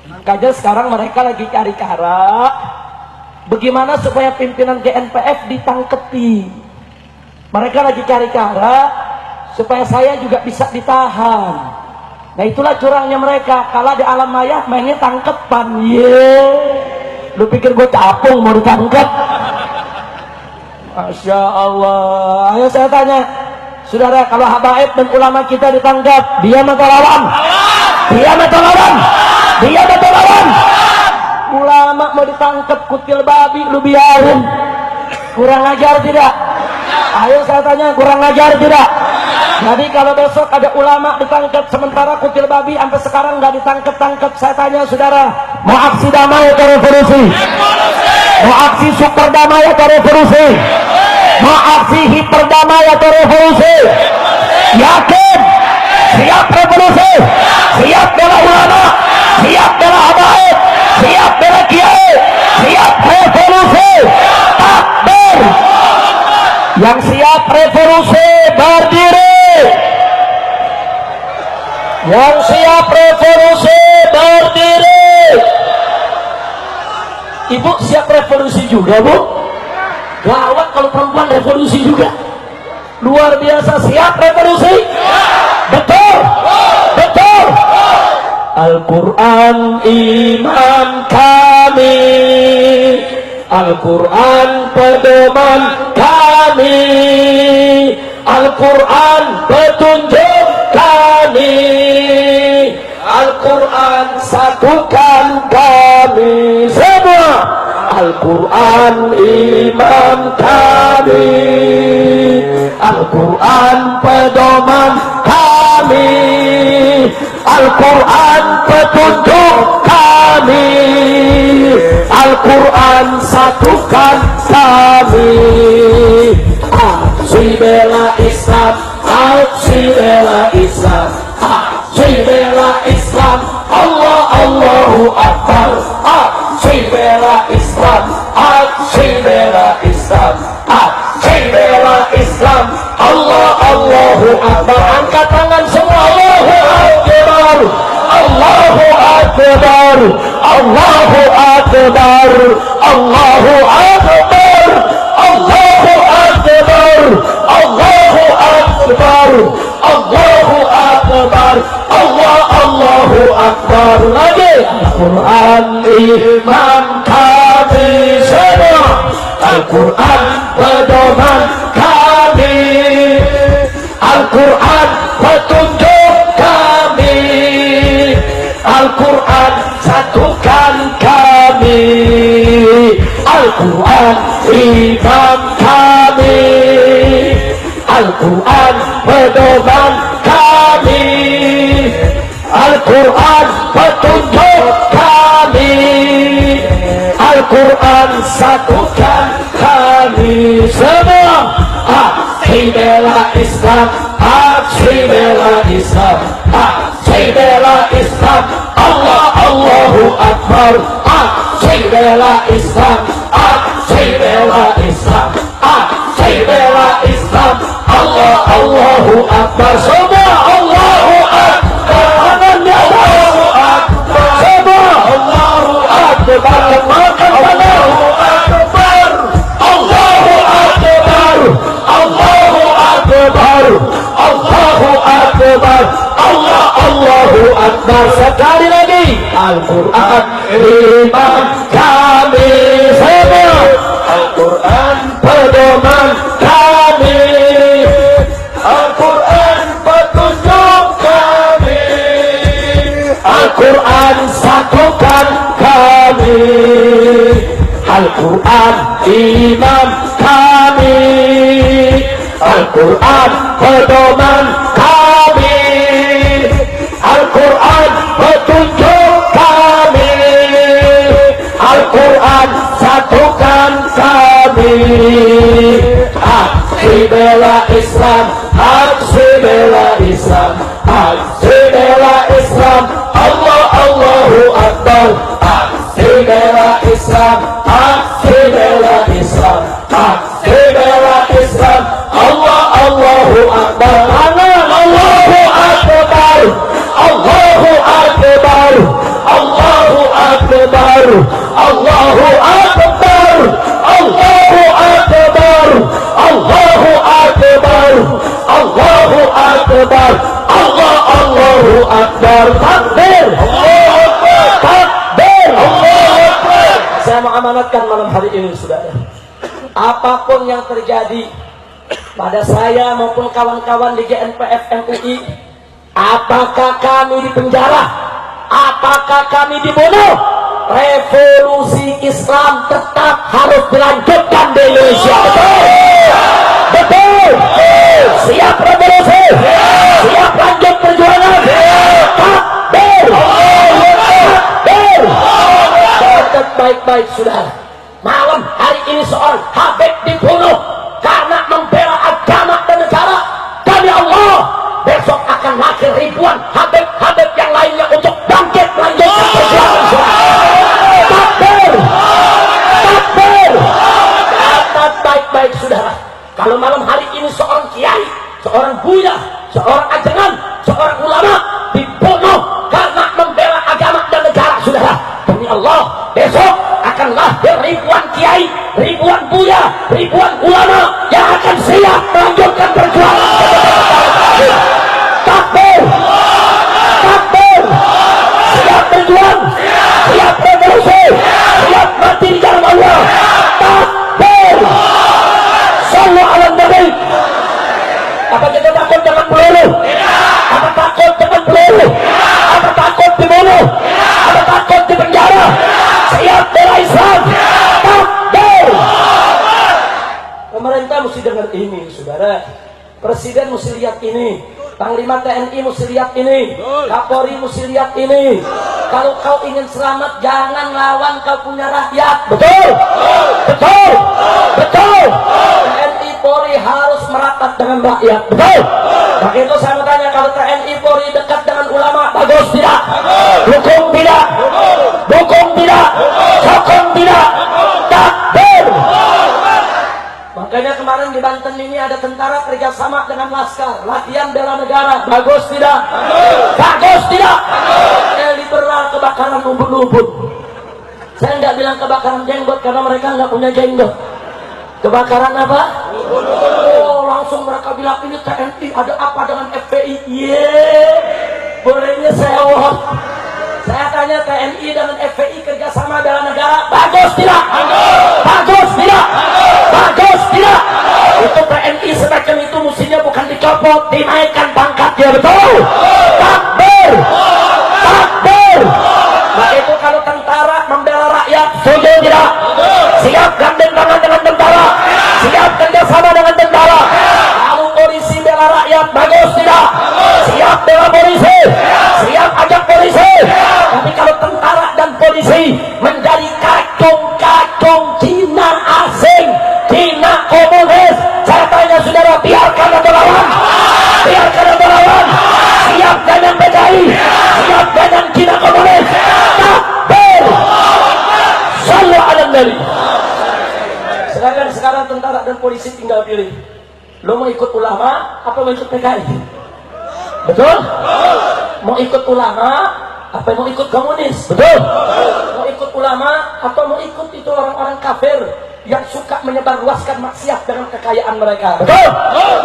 Makanya sekarang mereka lagi cari cara bagaimana supaya pimpinan GNPF ditangkepi. Mereka lagi cari cara supaya saya juga bisa ditahan. Nah itulah curangnya mereka. Kalau di alam maya mainnya tangkepan. Lu pikir gue capung mau ditangkep? Masya Allah. Ayo saya tanya, saudara, kalau habaib dan ulama kita ditangkap, diam atau lawan? Diam atau lawan? Diam atau lawan? Ulama mau ditangkap kutil babi, lu biarin. Kurang ajar tidak? Ayo saya tanya, kurang ajar tidak? Jadi kalau besok ada ulama ditangkap sementara kutil babi sampai sekarang nggak ditangkap-tangkap, saya tanya saudara, mau aksi damai atau revolusi? Mau aksi super damai atau revolusi? Mau aksi hiper damai atau revolusi? Yakin? Siap revolusi? Siap bela ulama? Siap bela habaib? Siap bela kiai? Siap revolusi? Takbir! Yang siap revolusi berdiri. Yang siap revolusi berdiri. Ibu siap revolusi juga, Bu? Gawat kalau perempuan revolusi juga. Luar biasa. Siap revolusi? Betul? Betul? Al-Quran imam kami, Al-Quran pedoman kami, Al-Quran petunjuk kami, Al-Quran satukan kami. Al-Quran imam kami, Al-Quran pedoman kami, Al-Quran petunjuk kami, Al-Quran satukan kami. Aksi bela Islam, aksi bela Islam, aksi bela Islam, Allah Allahu Akbar. Aksi bela Islam, aksi bela Islam, aksi bela Islam, Allah Allahu Akbar. Angkat tangan semua, Allahu Akbar, Allahu Akbar, Allahu Akbar, Allahu Akbar, Allahu Akbar, Allahu Akbar, Allahu Akbar, Allahu Akbar. Lagi Al-Quran imam kami semua, Al-Quran pedoman kami, Al-Quran petunjuk kami, Al-Quran satukan kami, Al-Quran imam kami, Al-Quran pedoman kami, Al-Quran petunjuk kami, Al-Quran satukan kami semua. Aksi bela Islam, aksi bela Islam, aksi bela Islam, Allah Allahu Akbar. Aksi bela Islam, aksi bela Islam, aksi bela Islam, Allah Allahu Akbar. Semua Allahu Akbar, Allahu Akbar, semua Allahu Akbar, Allahu Akbar, Allahu Akbar, Allahu Akbar, Allahu Akbar, Allah Allahu Akbar. Sekali lagi, Al-Quran imam kami semua, Al-Quran pedoman kami, Al-Quran petunjuk kami, Al-Quran satukan kami, Al-Quran imam kami, Al-Quran pedoman kami, Al-Quran petunjuk kami, Al-Quran satukan kami. Aksi bela Islam, aksi bela Islam, aksi bela Islam, Allah Allahu Akbar. Aksi bela Islam, aksi bela Islam, aksi bela Islam, Allah Allahu Akbar. Allahu Akbar, Allahu Akbar, Allahu Akbar, Allahu Akbar, Allahu Akbar, Allahu Akbar, Allahu Akbar, Allahu Akbar. Takbir, Allahu Akbar, takbir, Allahu Akbar. Saya mengamanatkan malam hari ini, saudara, apapun yang terjadi pada saya maupun kawan-kawan di GNPF MUI, apakah kami dipenjara, apakah kami dibunuh, revolusi Islam tetap harus dilanjutkan di Indonesia. Betul, betul. Siap revolusi, siap lanjut perjuangan. Takbir, takbir. Catat baik-baik, saudara. Malam hari ini seorang Habib dibunuh karena membela agama dan negara. Demi Allah, besok akan lahir ribuan Habib-Habib yang lainnya untuk bangkit melanjutkan perjuangan. Takbir, takbir. Catat baik-baik, saudara. Kalau malam hari ini seorang kiai, seorang buya, seorang ajengan, seorang ulama dibunuh karena membela agama dan negara, saudara, demi Allah, besok akan lahir ribuan kiai, ribuan buya, ribuan ulama yang akan siap melanjutkan perjuangan. Takbir, takbir. Siap berjuang, siap revolusi, siap mati di jalan Allah. Takbir. Sallu ala Nabi. Apa kita takut dengan peluru? beres. Presiden mesti lihat ini, Panglima TNI mesti lihat ini, Kapolri mesti lihat ini. Kalau kau ingin selamat, jangan lawan kau punya rakyat. Betul, betul, betul. TNI Polri harus merapat dengan rakyat. Betul. Maka itu saya bertanya, kalau TNI Polri dekat dengan ulama, bagus tidak? Dukung tidak? Dukung tidak? Sokong tidak? Takbir. Makanya kemarin di Banten ini ada tentara kerjasama dengan Laskar, latihan bela negara. Bagus tidak? Bagus tidak? Liberal kebakaran ubun-ubun. Saya nggak bilang kebakaran jenggot karena mereka nggak punya jenggot. Kebakaran apa? Oh, langsung mereka bilang ini TNI, ada apa dengan FPI? Bolehnya sewot. Saya tanya, TNI dengan FPI kerjasama bela negara, bagus tidak? Bagus tidak? Bagus tidak? Itu TNI semacam itu mestinya bukan dicopot, dinaikkan pangkatnya. Betul? Takbir! Takbir! Nah itu kalau tentara membela rakyat, setuju tidak? Siap gandeng tangan dengan tentara, siap kerjasama dengan tentara. Kalau polisi bela rakyat, bagus tidak? Siap bela polisi, siap ajak polisi. Tapi kalau tentara dan polisi menjadi kacung-kacung Cina asing, Cina komunis, saya tanya saudara, biarkan atau lawan? Biarkan atau lawan? Siap dengan PKI, siap dengan Cina komunis. Takbir! Sallu ala Nabi. Sekarang tentara dan polisi tinggal pilih, lo mau ikut ulama apa mau ikut PKI? Betul? Mau ikut ulama apa mau ikut komunis? Betul? Mau ikut ulama atau mau ikut itu orang-orang kafir yang suka menyebarluaskan maksiat dengan kekayaan mereka? Betul?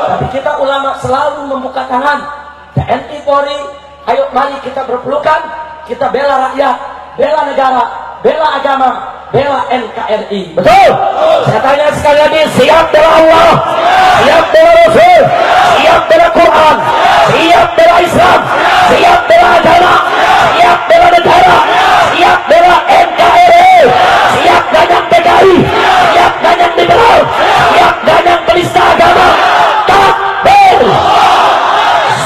Tapi kita ulama selalu membuka tangan. TNI Polri, ayo mari kita berpelukan, kita bela rakyat, bela negara, bela agama, bela NKRI. Betul? Saya tanya sekali lagi, siap bela Allah, siap bela Rasul, siap bela Quran, siap bela Islam, siap bela agama, siap bela negara, siap bela NKRI, siap ganyang PKI, siap ganyang liberal, siap ganyang penista agama. Takbir!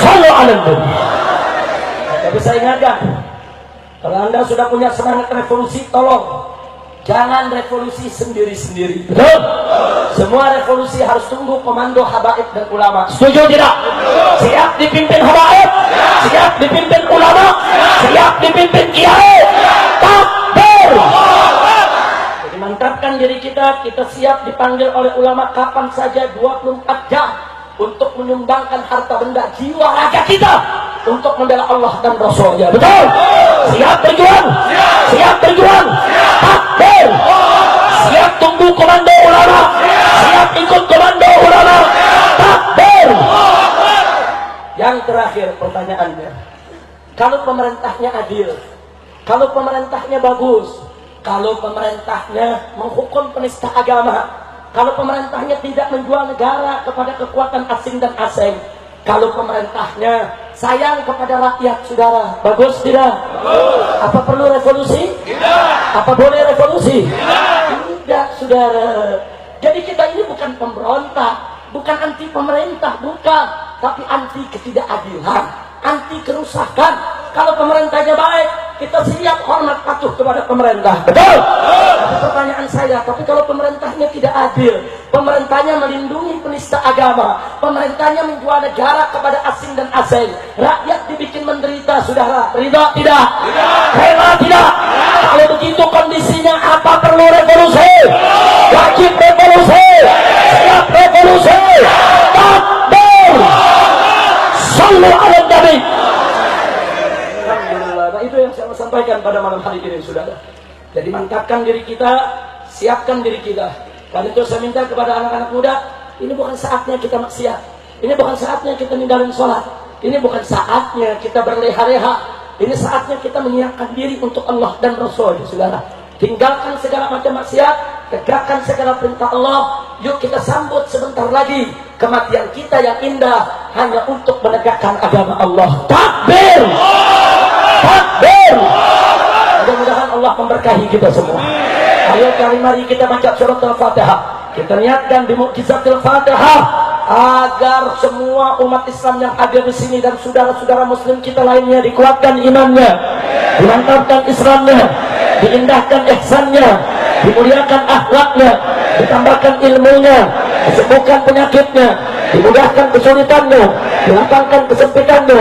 Sallu ala Nabi. Tapi saya ingatkan, kalau Anda sudah punya semangat revolusi, tolong jangan revolusi sendiri-sendiri. Betul? Semua revolusi harus tunggu komando habaib dan ulama. Setuju tidak? Siap dipimpin habaib, siap dipimpin ulama, siap dipimpin kiai. Takbir! Jadi mantapkan diri kita, kita siap dipanggil oleh ulama kapan saja 24 jam untuk menyumbangkan harta benda jiwa raga kita untuk membela Allah dan Rasulnya. Betul? Siap berjuang, siap berjuang. Takbir! Siap tunggu komando ulama, siap ikut komando ulama. Takbir! Yang terakhir pertanyaannya, kalau pemerintahnya adil, kalau pemerintahnya bagus, kalau pemerintahnya menghukum penista agama, kalau pemerintahnya tidak menjual negara kepada kekuatan asing dan asing, kalau pemerintahnya sayang kepada rakyat, saudara, bagus tidak? Apa perlu revolusi? Tidak. Apa boleh revolusi? Tidak, saudara. Jadi kita ini bukan pemberontak, bukan anti pemerintah, bukan, tapi anti ketidakadilan, anti kerusakan. Kalau pemerintahnya baik, kita siap hormat patuh kepada pemerintah. Betul? Tapi pertanyaan saya, tapi kalau pemerintahnya tidak adil, pemerintahnya melindungi penista agama, pemerintahnya menjual negara kepada asing dan asing, rakyat dibikin menderita, saudara, ridha tidak? Rela tidak? Kalau begitu kondisinya, apa perlu revolusi? Wajib revolusi, siap revolusi. Takbir! Sallu ala Nabi. Itu yang saya sampaikan pada malam hari ini, saudara. Jadi mantapkan diri kita, siapkan diri kita. Dan itu saya minta kepada anak-anak muda, ini bukan saatnya kita maksiat, ini bukan saatnya kita ninggalin sholat, ini bukan saatnya kita berleha-leha, ini saatnya kita menyiapkan diri untuk Allah dan Rasul, saudara. Tinggalkan segala macam maksiat, tegakkan segala perintah Allah. Yuk kita sambut sebentar lagi kematian kita yang indah hanya untuk menegakkan agama Allah. Takbir! Takbir! Mudah-mudahan Allah memberkahi kita semua. Ayo mari kita baca surat Al-Fatihah. Kita niatkan di mukjizat Al-Fatihah agar semua umat Islam yang hadir di sini dan saudara-saudara muslim kita lainnya dikuatkan imannya, dilantapkan Islamnya, diindahkan ihsannya, dimuliakan akhlaknya, ditambahkan ilmunya, disembuhkan penyakitnya, dimudahkan kesulitannya, dilapangkan kesempitannya,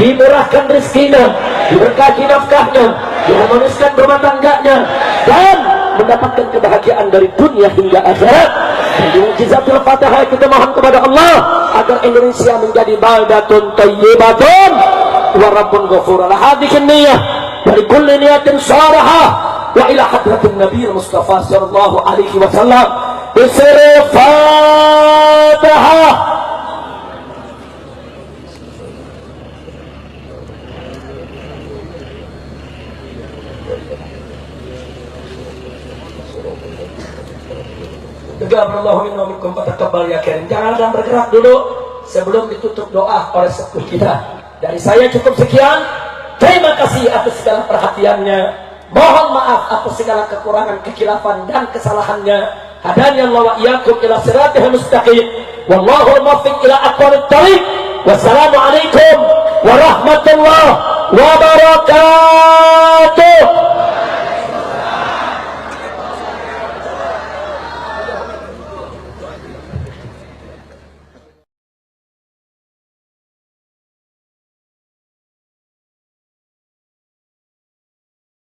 dimurahkan rezekinya, diberkahi nafkahnya, diharmoniskan rumah tangganya, dan mendapatkan kebahagiaan dari dunia hingga akhirat. Di mukjizatul Fatihah kita mohon kepada Allah agar Indonesia menjadi baldatun thayyibatun wa rabbun ghafur. Hadhihi niyyah dari kulli niyatin shalihah wa ila hadratin Nabi Mustafa sallallahu alaihi wasallam. Bismillahir Fatihah. Taqabbalallahu minna wa minkum fataqabbal ya karim. Jangan ada bergerak dulu sebelum ditutup doa oleh sepuh kita. Dari saya cukup sekian. Terima kasih atas segala perhatiannya. Mohon maaf atas segala kekurangan, kekhilafan dan kesalahannya. Hadani Allah wa iyyakum ila siratal mustaqim. Wallahu muwaffiq ila aqwamit thariq. Wassalamu alaikum warahmatullahi wabarakatuh.